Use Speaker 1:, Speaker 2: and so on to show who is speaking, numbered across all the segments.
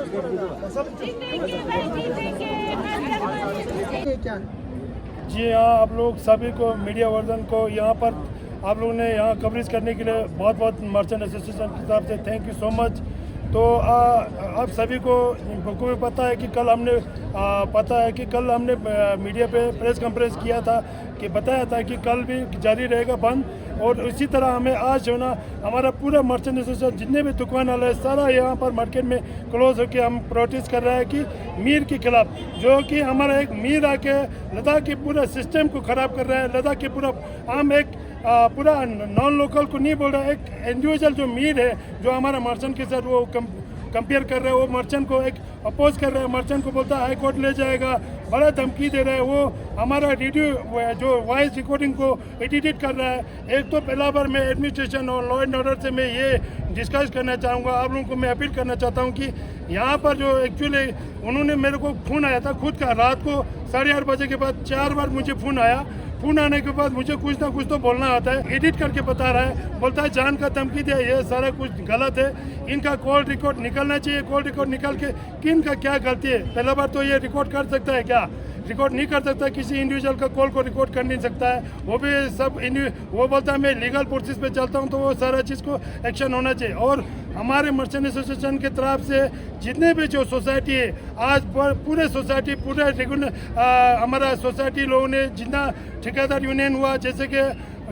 Speaker 1: जी हाँ, आप लोग सभी को मीडिया वर्जन को यहाँ पर आप लोगों ने यहाँ कवरेज करने के लिए बहुत बहुत मर्चेंट एसोसिएशन की तरफ से थैंक यू सो मच। तो आप सभी को भी पता है कि कल हमने मीडिया पे प्रेस कॉन्फ्रेंस किया था कि बताया था कि कल भी जारी रहेगा बंद, और इसी तरह हमें आज जो ना हमारा पूरा मर्चेंट एसोसिएशन जितने भी दुकान वाले सारा यहाँ पर मार्केट में क्लोज होकर हम प्रोटेस्ट कर रहे हैं कि मीर के खिलाफ, जो कि हमारा एक मीर आके लद्दाख के पूरा सिस्टम को ख़राब कर रहा है। लद्दाख के पूरा हम एक पूरा नॉन लोकल को नहीं बोल रहा है, एक इंडिविजुअल जो मीर है जो हमारा मर्चेंट के साथ वो कंपेयर कर रहे हैं, वो मर्चेंट को एक अपोज कर रहे हैं। मर्चेंट को बोलता है हाई कोर्ट ले जाएगा, बड़ा धमकी दे रहा है। वो हमारा वीडियो जो वॉइस रिकॉर्डिंग को एडिट कर रहा है। एक तो पहला बार मैं एडमिनिस्ट्रेशन और लॉ एंड ऑर्डर से मैं ये डिस्कस करना चाहूँगा, आप लोगों को मैं अपील करना चाहता हूँ कि यहाँ पर जो एक्चुअली उन्होंने मेरे को फ़ोन आया था खुद का, रात को 8:30 बजे के बाद 4 बार मुझे फ़ोन आया। फ़ोन आने के बाद मुझे कुछ ना कुछ तो बोलना आता है, एडिट करके बता रहा है, बोलता है जान का धमकी दिया, ये सारा कुछ गलत है। इनका कॉल रिकॉर्ड निकलना चाहिए, कॉल रिकॉर्ड निकल के किन का क्या गलती है। पहला बार तो ये रिकॉर्ड कर सकता है क्या? रिकॉर्ड नहीं कर सकता, किसी इंडिविजुअल का कॉल को रिकॉर्ड कर नहीं सकता है। वो भी सब वो बोलता है मैं लीगल प्रोसेस पे चलता हूँ, तो वो सारा चीज़ को एक्शन होना चाहिए। और हमारे मर्चेंट एसोसिएशन की तरफ से जितने भी जो सोसाइटी है आज पूरे सोसाइटी पूरे रेगुलर हमारा सोसाइटी लोगों ने जितना ठेकेदार यूनियन हुआ, जैसे कि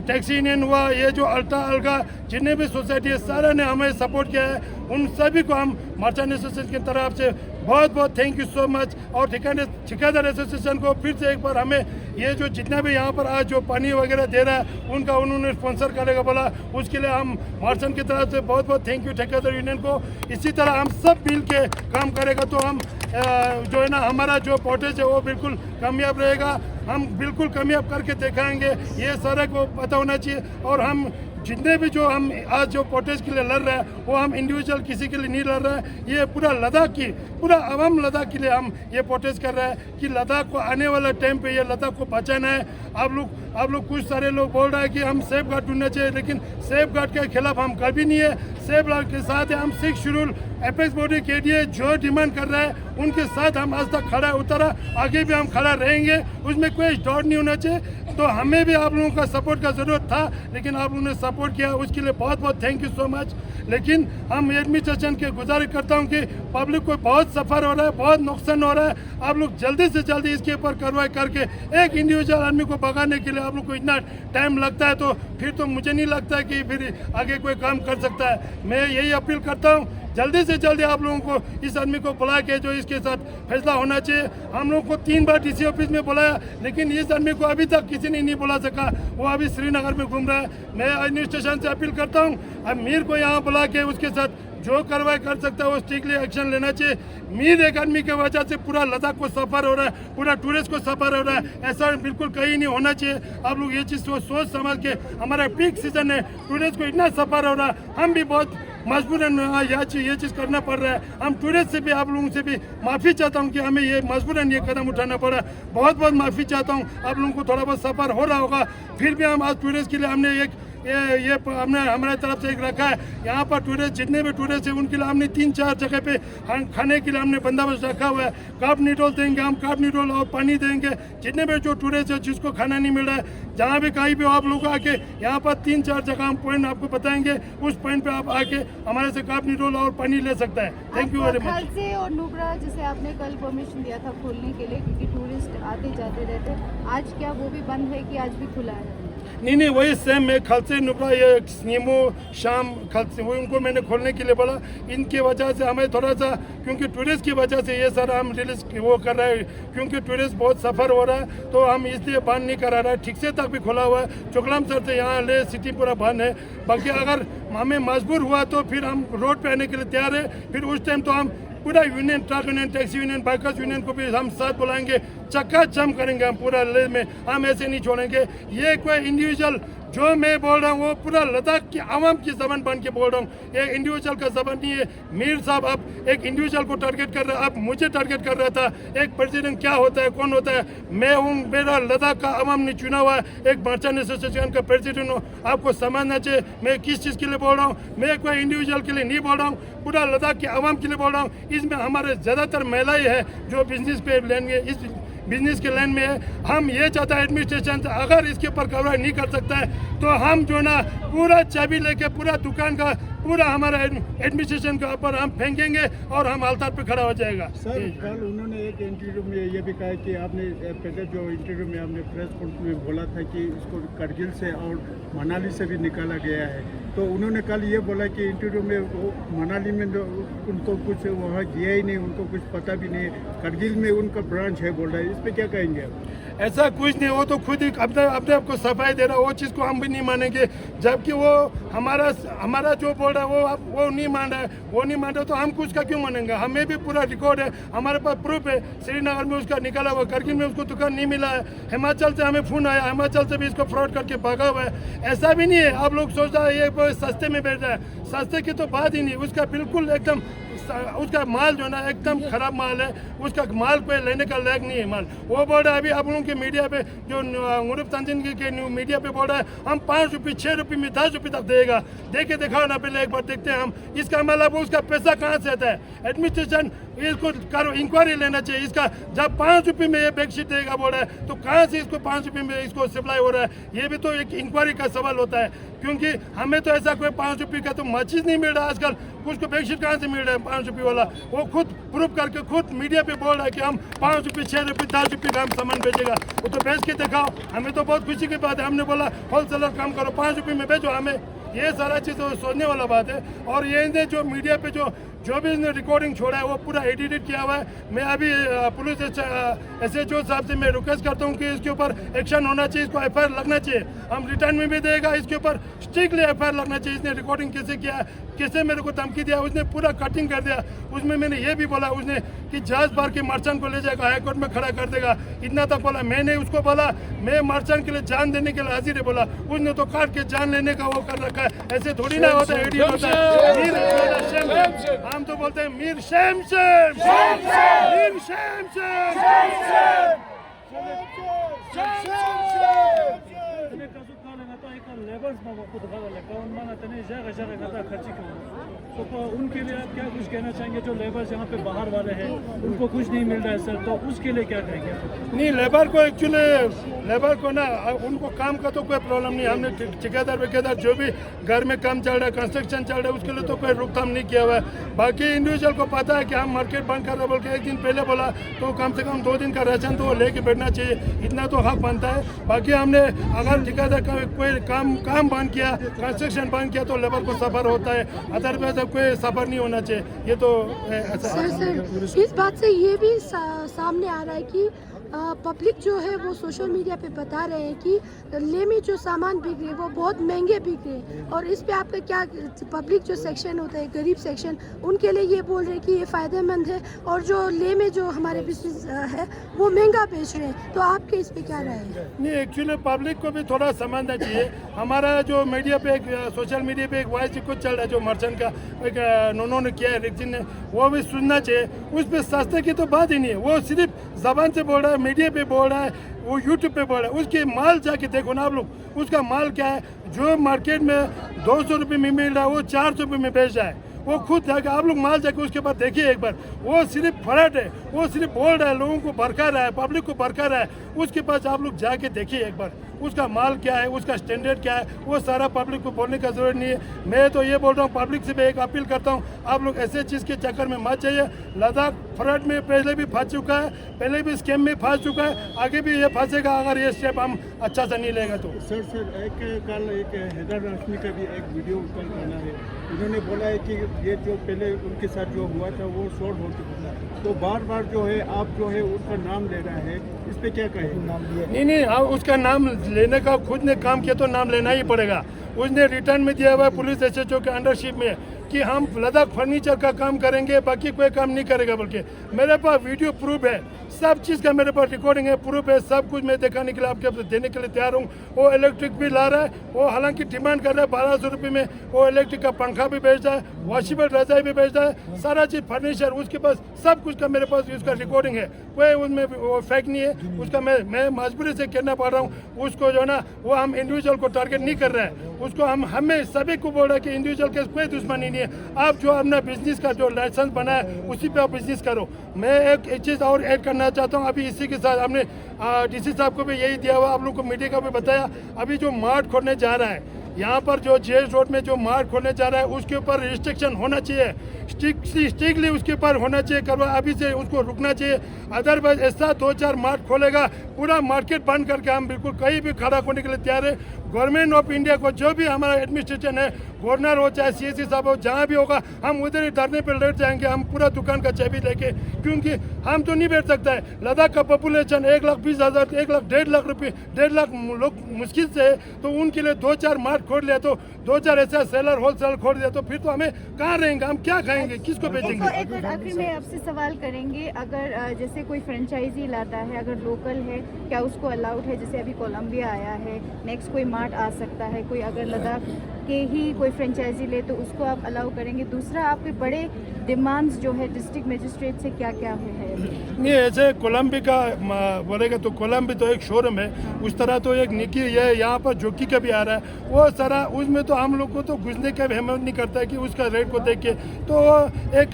Speaker 1: टैक्सी यूनियन हुआ, ये जो अल्टा अलगा जितने भी सोसाइटी है सारे ने हमें सपोर्ट किया है। उन सभी को हम मर्चेंट एसोसिएशन की तरफ से बहुत बहुत थैंक यू सो मच। और ठेकेदार एसोसिएशन को फिर से एक बार हमें ये जो जितना भी यहाँ पर आज जो पानी वगैरह दे रहा है उनका उन्होंने स्पॉन्सर करेगा बोला, उसके लिए हम मर्चेंट की तरफ से बहुत बहुत थैंक यू ठेकेदार यूनियन को। इसी तरह हम सब मिल के काम करेगा तो हम जो है ना हमारा जो पोर्टेज है वो बिल्कुल कामयाब रहेगा। हम बिल्कुल कामयाब करके दिखाएंगे, ये सारे को पता होना चाहिए। और हम जितने भी जो हम आज जो प्रोटेस्ट के लिए लड़ रहे हैं वो हम इंडिविजुअल किसी के लिए नहीं लड़ रहे हैं, ये पूरा लद्दाख की पूरा अवाम लद्दाख के लिए हम ये प्रोटेस्ट कर रहे हैं कि लद्दाख को आने वाला टाइम पे ये लद्दाख को बचाना है। आप लोग कुछ सारे लोग बोल रहे हैं कि हम सेफ गार्ड ढूंढना चाहिए, लेकिन सेफ गार्ड के खिलाफ हम कभी नहीं है। सेफ गार्ड के साथ हम 6 शेड्यूल एपेक्स बॉडी के लिए जो डिमांड कर रहा है उनके साथ हम आज तक खड़ा उतरा, आगे भी हम खड़ा रहेंगे, उसमें कोई डाउट नहीं होना चाहिए। तो हमें भी आप लोगों का सपोर्ट का ज़रूरत था, लेकिन आप लोगों ने सपोर्ट किया, उसके लिए बहुत बहुत थैंक यू सो मच। लेकिन हम एडमिनिस्ट्रेशन के गुजारिश करता हूं कि पब्लिक को बहुत सफ़र हो रहा है, बहुत नुकसान हो रहा है, आप लोग जल्दी से जल्दी इसके ऊपर कार्रवाई करके एक इंडिविजुअल आदमी को भगाने के लिए आप लोग को इतना टाइम लगता है तो फिर तो मुझे नहीं लगता कि फिर आगे कोई काम कर सकता है। मैं यही अपील करता हूँ जल्दी से जल्दी आप लोगों को इस आदमी को बुला के जो इसके साथ फैसला होना चाहिए। हम लोग को 3 बार डीसी ऑफिस में बुलाया, लेकिन इस आदमी को अभी तक किसी ने नहीं बुला सका, वो अभी श्रीनगर में घूम रहा है। मैं एडमिनिस्ट्रेशन से अपील करता हूँ अब मीर को यहाँ बुला के उसके साथ जो कार्रवाई कर सकता है वो स्ट्रिक्टली एक्शन लेना चाहिए। मीर एक आदमी की वजह से पूरा लद्दाख को सफ़र हो रहा है, पूरा टूरिस्ट को सफ़र हो रहा है, ऐसा बिल्कुल कहीं नहीं होना चाहिए। आप लोग ये चीज़ सोच समझ के, हमारा पीक सीजन है, टूरिस्ट को इतना सफ़र हो रहा है, हम भी बहुत मजबूरन ये चीज़ करना पड़ रहा है। हम टूरिस्ट से भी आप लोगों से भी माफ़ी चाहता हूँ कि हमें ये मजबूरन ये कदम उठाना पड़ा, बहुत बहुत माफ़ी चाहता हूँ। आप लोगों को थोड़ा बहुत सफ़र हो रहा होगा, फिर भी हम आज टूरिस्ट के लिए हमने एक ये हमने हमारे तरफ से एक रखा है। यहाँ पर टूरिस्ट जितने भी टूरिस्ट हैं उनके लिए हमने 3-4 जगह पे खाने के लिए हमने बंदोबस्त रखा हुआ है। कप नूडल देंगे हम, कप नूडल और पानी देंगे। जितने भी जो टूरिस्ट है जिसको खाना नहीं मिल रहा है, जहाँ भी कहीं भी आप लोग आके यहाँ पर 3-4 जगह हम पॉइंट आपको बताएंगे, उस पॉइंट पे आप आके हमारे से कप नूडल और पानी ले सकता है। Thank you very much.
Speaker 2: Khaltse और नुब्रा जैसे आपने कल परमिशन दिया था खोलने के लिए क्योंकि टूरिस्ट आते जाते रहते, आज क्या वो भी बंद है कि आज भी खुला है?
Speaker 1: नहीं वही सेम है। खालसे नुब्रा ये नीमो शाम खालसे वो उनको मैंने खोलने के लिए बोला। इनकी वजह से हमें थोड़ा सा, क्योंकि टूरिस्ट की वजह से ये सारा हम रिलीज वो कर रहे हैं, क्योंकि टूरिस्ट बहुत सफ़र हो रहा है तो हम इसलिए बंद नहीं करा रहे हैं। ठीक से तक भी खुला हुआ है, चोकलाम सर से यहाँ ले सिटी पूरा बंद है। बाकी अगर हमें मजबूर हुआ तो फिर हम रोड पे आने के लिए तैयार है। फिर उस टाइम तो हम पूरा union, truck union, taxi union, bikers union को भी हम साथ बुलाएंगे, चक्का जम करेंगे हम पूरा ले में, हम ऐसे नहीं छोड़ेंगे। ये कोई इंडिविजुअल जो मैं बोल रहा हूँ वो पूरा लद्दाख की आवाम की जबान बन के बोल रहा हूँ, ये इंडिविजुअल का जबान नहीं है। मीर साहब अब एक इंडिविजुअल को टारगेट कर रहा है, अब मुझे टारगेट कर रहा था। एक प्रेसिडेंट क्या होता है, कौन होता है? मैं हूँ, मेरा लद्दाख का आवाम ने चुना हुआ है, एक मर्चेंट एसोसिएशन का प्रेसिडेंट हूँ। आपको समझना चाहिए मैं किस चीज़ के लिए बोल रहा हूँ। मैं कोई इंडिविजुअल के लिए नहीं बोल रहा हूँ, पूरा लद्दाख की आवाम के लिए बोल रहा हूँ। इसमें हमारे ज़्यादातर महिलाएं हैं जो बिजनेस पे लेंगे, इस बिजनेस के लाइन में है। हम ये चाहता है एडमिनिस्ट्रेशन अगर इसके ऊपर कवरेज नहीं कर सकता है तो हम जो ना पूरा चाबी लेके पूरा दुकान का पूरा हमारा एडमिनिस्ट्रेशन के ऊपर हम फेंकेंगे और हम हड़ताल पे खड़ा हो जाएगा।
Speaker 3: सर कल उन्होंने एक इंटरव्यू में ये भी कहा कि आपने पहले जो इंटरव्यू में आपने प्रेस कॉन्फ्रेंस में बोला था कि इसको करगिल से और मनाली से भी निकाला गया है, तो उन्होंने कल ये बोला कि इंटरव्यू में वो मनाली में उनको कुछ वहाँ गया ही नहीं, उनको कुछ पता भी नहीं, करगिल में उनका ब्रांच है बोल रहा है। इस पर क्या कहेंगे आप?
Speaker 1: ऐसा कुछ नहीं, वो तो खुद ही अपने आप को सफाई दे रहा है, वो चीज़ को हम भी नहीं मानेंगे। जबकि वो हमारा जो बोल रहा है वो नहीं मान रहा है, वो नहीं मान रहा तो हम कुछ का क्यों मानेंगे? हमें भी पूरा रिकॉर्ड है, हमारे पास प्रूफ है। श्रीनगर में उसका निकाला हुआ, करगिल में उसको दुकान नहीं मिला है, हिमाचल से हमें फ़ोन आया, हिमाचल से भी इसको फ्रॉड करके भागा हुआ है। ऐसा भी नहीं है आप लोग सोच रहे हैं ये सस्ते में बेच रहा है, सस्ते की तो बात ही नहीं। उसका बिल्कुल एकदम उसका माल जो ना एकदम खराब माल है, उसका माल कोई लेने का लायक नहीं है माल। वो बोल रहा है अभी आप लोगों के मीडिया पे जो मुरुफ तंजीन के मीडिया पे बोल रहा है हम 5 रुपये 6 रुपये में 10 रुपये तक देगा। देखे दिखाओ ना, पहले एक बार देखते हैं हम इसका मतलब उसका पैसा कहाँ से आता है। एडमिनिस्ट्रेशन इसको करो, इंक्वायरी लेना चाहिए इसका। जब 5 रुपये में ये बेडशीट देगा बोल रहा है तो कहाँ से इसको 5 रुपये में इसको सप्लाई हो रहा है? ये भी तो एक इंक्वायरी का सवाल होता है, क्योंकि हमें तो ऐसा कोई 5 रुपये का तो मचीज नहीं मिल रहा आजकल। उसको बेडशीट कहाँ से मिल रहा है 5 रुपये वाला? वो खुद प्रूफ करके खुद मीडिया पे बोल रहा है कि हम 5 रुपये 6 रुपये 10 रुपये का हम सामान बेचेगा। वो तो बेच के दिखाओ, हमें तो बहुत खुशी की बात है। हमने बोला होलसेलर काम करो, 5 रुपये में बेचो हमें। ये सारा चीज़ तो सोचने वाला बात है। और ये जो मीडिया पे जो भी इसने रिकॉर्डिंग छोड़ा है वो पूरा एडिटेड किया हुआ है। मैं अभी पुलिस SHO साहब से मैं रिक्वेस्ट करता हूँ कि इसके ऊपर एक्शन होना चाहिए, इसको FIR लगना चाहिए। हम रिटर्न में भी देगा, इसके ऊपर स्ट्रिक्टली FIR लगना चाहिए। इसने रिकॉर्डिंग कैसे किया, कैसे मेरे को धमकी दिया, उसने पूरा कटिंग कर दिया। उसमें मैंने ये भी बोला उसने कि जहाज भर के मर्चेंट को ले जाएगा, हाईकोर्ट में खड़ा कर देगा, इतना तक बोला। मैंने उसको बोला मैं मर्चेंट के लिए जान देने के लिए हाजिर है बोला, उसने तो काट के जान लेने का वो कर रखा है। ऐसे थोड़ी ना होता है, एडिट होता है। हम तो बोलते हैं Mir Shem Shem Mir Shem Shem.
Speaker 4: तो उनके लिए आप क्या कुछ कहना चाहेंगे? जो लेबर्स यहाँ पे बाहर वाले हैं उनको कुछ नहीं मिल रहा है सर, तो उसके लिए क्या कहेंगे?
Speaker 1: नहीं, लेबर को एक्चुअली लेबर को ना उनको काम का तो कोई प्रॉब्लम नहीं। हमने ठेकेदार वेकेदार जो भी घर में काम चल रहा है, कंस्ट्रक्शन चल रहा है, उसके लिए तो कोई रोकथाम नहीं किया हुआ है। बाकी इंडिविजुअल को पता है कि हम मार्केट बंद कर रहे बोल के 1 दिन पहले बोला तो कम से कम 2 दिन का राशन तो लेके बैठना चाहिए, इतना तो हक बनता है। बाकी हमने अगर ठेकेदार का कोई काम बंद किया, कंस्ट्रक्शन बंद किया तो लेबर को सफर होता है, अदरवाइज कोई सफर नहीं होना चाहिए। ये तो
Speaker 5: सर इस बात से ये भी सामने आ रहा है कि पब्लिक जो है वो सोशल मीडिया पे बता रहे हैं कि ले में जो सामान बिक रहे हैं वो बहुत महंगे बिक रहे हैं, और इस पे आपका क्या, पब्लिक जो सेक्शन होता है गरीब सेक्शन, उनके लिए ये बोल रहे हैं कि ये फ़ायदेमंद है, और जो ले में जो हमारे बिजनेस है वो महंगा बेच रहे हैं, तो आपके इस पे क्या राय है?
Speaker 1: नहीं, एक्चुअली पब्लिक को भी थोड़ा समझना चाहिए। हमारा जो मीडिया पे सोशल मीडिया पे एक वॉइस रिकॉर्ड चल रहा है जो मर्चेंट का एक उन्होंने किया है रिक्जिन ने, वो भी सुनना चाहिए। उस पर सस्ते की तो बात ही नहीं है, वो सिर्फ जबान से बोल रहा है, मीडिया पे बोल रहा है, वो यूट्यूब पे बोल रहा है। उसके माल जाके देखो ना आप लोग, उसका माल क्या है। जो मार्केट में 200 रुपये में मिल रहा है वो 400 रुपये में बेच रहा है। वो खुद जाके आप लोग माल जाके उसके बाद देखिए एक बार। वो सिर्फ फ्रॉड है, वो सिर्फ बोल रहा है, लोगों को भड़का रहा है, पब्लिक को भड़का रहा है। उसके पास आप लोग जाके देखिए एक बार, उसका माल क्या है, उसका स्टैंडर्ड क्या है, वो सारा पब्लिक को बोलने का जरूरत नहीं है। मैं तो ये बोल रहा हूँ, पब्लिक से भी एक अपील करता हूँ, आप लोग ऐसे चीज़ के चक्कर में मत जाइए। लद्दाख फ्रॉड में पहले भी फंस चुका है, पहले भी स्कैम में फंस चुका है, आगे भी ये फंसेगा अगर ये स्टेप हम अच्छा से नहीं लेगा तो।
Speaker 3: सर कल एक हैदर रश्मि का भी एक वीडियो कल आना है, उन्होंने बोला है कि ये जो पहले उनके साथ जो हुआ था वो शॉर्ट हो चुका था, तो बार बार जो है आप जो है उसका नाम ले रहा है, इस पे क्या कहें?
Speaker 1: नहीं, हाँ, उसका नाम लेने का खुद ने काम किया तो नाम लेना ही पड़ेगा। उसने रिटर्न में दिया हुआ पुलिस SHO के अंडरशिप में कि हम लद्दाख फर्नीचर का काम करेंगे, बाकी कोई काम नहीं करेगा। बल्कि मेरे पास वीडियो प्रूफ है, सब चीज़ का मेरे पास रिकॉर्डिंग है, प्रूफ है, सब कुछ मैं दिखाने के लिए आपके देने के लिए तैयार हूँ। वो इलेक्ट्रिक भी ला रहा है, वो हालांकि डिमांड कर रहा है 1200 रुपये में, वो इलेक्ट्रिक का पंखा भी बेचता है, वॉशेबल रजाई भी बेचता है, सारा चीज़ फर्नीचर उसके पास सब कुछ का मेरे पास उसका रिकॉर्डिंग है, कोई उसमें वो फेक नहीं है। उसका मैं मजबूरी से कहना पड़ रहा हूँ उसको, जो है ना, वो हम इंडिविजुअल को टारगेट नहीं कर रहे हैं, उसको हमें सभी को बोल रहे हैं कि इंडिविजुअल के कोई दुश्मनी नहीं है। आप जो अपना बिजनेस का जो लाइसेंस बना है उसी पे आप बिजनेस करो। मैं एक चीज़ और ऐड करना चाहता हूँ, अभी इसी के साथ हमने डीसी साहब को भी यही दिया हुआ, आप लोग को मीडिया का भी बताया, अभी जो मार्ट खोलने जा रहा है यहाँ पर, जो जेएस रोड में जो मार्ट खोलने जा रहा है उसके ऊपर रिस्ट्रिक्शन होना चाहिए, स्ट्रिक्टली उसके ऊपर होना चाहिए, करवा अभी से उसको रुकना चाहिए। अदरवाइज ऐसा 2-4 मार्ट खोलेगा, पूरा मार्केट बंद करके हम बिल्कुल कहीं भी खड़ा होने के लिए तैयार है। गवर्नमेंट ऑफ इंडिया को जो भी हमारा एडमिनिस्ट्रेशन है, गवर्नर हो चाहे सीएससी साहब हो, जहाँ भी होगा हम उधर ही धरने पर लेट जाएंगे, हम पूरा दुकान का चाबी लेके, क्योंकि हम तो नहीं बैठ सकता है। लद्दाख का पॉपुलेशन 1,20,000 1,00,000 लाख लोग मुश्किल से है, तो उनके लिए 2-4 मार्ट खोल लिया, तो 2-4 ऐसा सेलर होलसेलर खोल दिया, तो फिर तो हमें कहाँ रहेंगे, हम क्या खाएंगे, किसको बेचेंगे।
Speaker 2: एक मिनट आखिर में आपसे सवाल करेंगे, अगर जैसे कोई फ्रेंचाइजी लाता है, अगर लोकल है, क्या उसको अलाउड है? जैसे अभी कोलंबिया आया है, नेक्स्ट कोई मार्ट आ सकता है, कोई अगर लद्दाख के ही कोई फ्रेंचाइजी ले तो उसको आप अलाउ करेंगे? दूसरा, आपके बड़े डिमांड्स जो है डिस्ट्रिक्ट मजिस्ट्रेट से क्या क्या है?
Speaker 1: नहीं, ऐसे कोलंबी का बोलेगा तो कोलंबी तो एक शोरूम है, उस तरह तो एक निकी है, यहाँ पर जोकी का भी आ रहा है, वो सारा उसमें तो हम लोग को तो घुसने का भी हिम्मत नहीं करता है कि उसका रेट को देख के, तो एक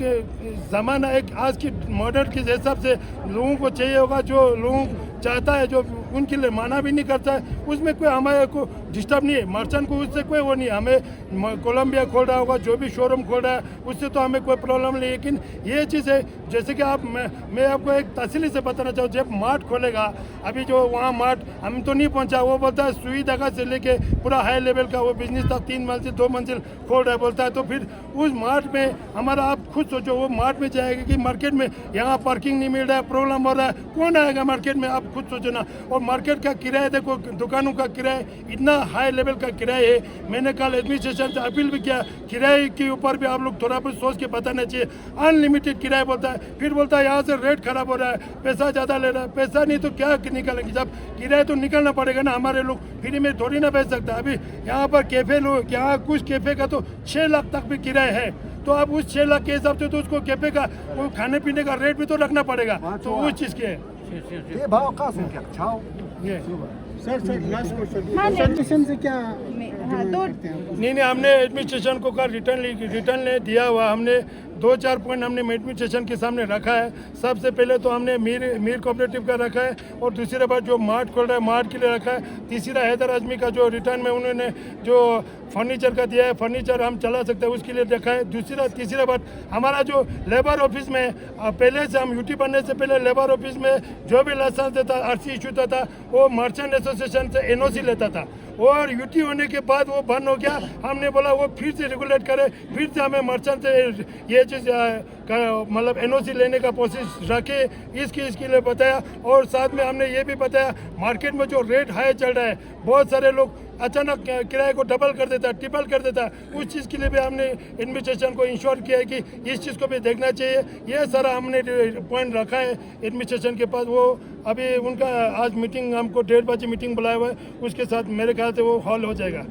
Speaker 1: ज़माना, एक आज की मॉडर्न के हिसाब से लोगों को चाहिए होगा, जो लोगों चाहता है, जो उनके लिए माना भी नहीं करता है, उसमें कोई हमारे को डिस्टर्ब नहीं है, मर्चेंट को उससे कोई वो नहीं है। हमें कोलंबिया खोल रहा होगा, जो भी शोरूम खोल रहा है, उससे तो हमें कोई प्रॉब्लम नहीं। लेकिन ये चीज़ है, जैसे कि मैं आपको एक तसल्ली से बताना चाहूँ, जब मार्ट खोलेगा, अभी जो वहाँ मार्ट हम तो नहीं पहुँचा, वो बोलता है सुई धागा से लेके पूरा हाई लेवल का वो बिजनेस था, 3 मंजिल 2 मंजिल खोल रहा है बोलता है, तो फिर उस मार्ट में हमारा, आप खुद सोचो, वो मार्ट में जाएगा कि मार्केट में यहाँ पार्किंग नहीं मिल रहा है, प्रॉब्लम हो रहा है, कौन आएगा मार्केट में, आप खुद सोचो ना। और मार्केट का किराया देखो, दुकानों का किराया इतना हाई लेवल का किराया है। मैंने कल एडमिनिस्ट्रेशन से अपील भी किया, किराए के ऊपर भी आप लोग थोड़ा बहुत सोच के बताना चाहिए। अनलिमिटेड किराया बोलता है, फिर बोलता है यहाँ से रेट खराब हो रहा है, पैसा ज़्यादा ले रहा है, पैसा नहीं तो क्या निकालेंगे, जब किराया तो निकलना पड़ेगा ना, हमारे लोग फ्री में थोड़ी ना बेच सकता। अभी यहाँ पर कैफे लोग, यहाँ कुछ कैफे का तो 6 लाख तक भी किराया है, तो अब उस 6 लाख के हिसाब से तो उसको कैफे का वो खाने पीने का रेट भी तो रखना पड़ेगा, तो उस चीज़ के ये
Speaker 3: सर लास्ट
Speaker 2: हाँ,
Speaker 3: क्वेश्चन से क्या
Speaker 2: हाँ, तो
Speaker 1: नहीं, हमने एडमिनिस्ट्रेशन को कल रिटर्न दिया हुआ, हमने 2-4 पॉइंट हमने एडमिनिस्ट्रेशन के सामने रखा है। सबसे पहले तो हमने मीर कोऑपरेटिव का रखा है, और दूसरी बात जो मार्ट खोल रहा है मार्ट के लिए रखा है। तीसरा हैदर आजमी का जो रिटर्न में उन्होंने जो फर्नीचर का दिया है, फर्नीचर हम चला सकते हैं, उसके लिए रखा है। तीसरा बात, हमारा जो लेबर ऑफिस में पहले से हम यूटी बनने से पहले लेबर ऑफिस में जो भी लाइसेंस देता, आरसी इशू होता था, वो मर्चेंट एसोसिएशन से एनओसी लेता था, और यूटी होने के बाद वो बंद हो गया। हमने बोला वो फिर से रेगुलेट करे, फिर से हमें मर्चेंट से ये चीज़ मतलब एनओसी लेने का कोशिश रखे, इसके लिए बताया। और साथ में हमने ये भी बताया, मार्केट में जो रेट हाई चल रहा है, बहुत सारे लोग अचानक किराए को डबल कर देता है, ट्रिपल कर देता है, उस चीज़ के लिए भी हमने एडमिनिस्ट्रेशन को इंश्योर किया है कि इस चीज़ को भी देखना चाहिए। ये सारा हमने पॉइंट रखा है एडमिनिस्ट्रेशन के पास। वो अभी उनका आज मीटिंग, हमको 1:30 बजे मीटिंग बुलाया हुआ है, उसके साथ मेरे ख्याल से वो हॉल हो जाएगा।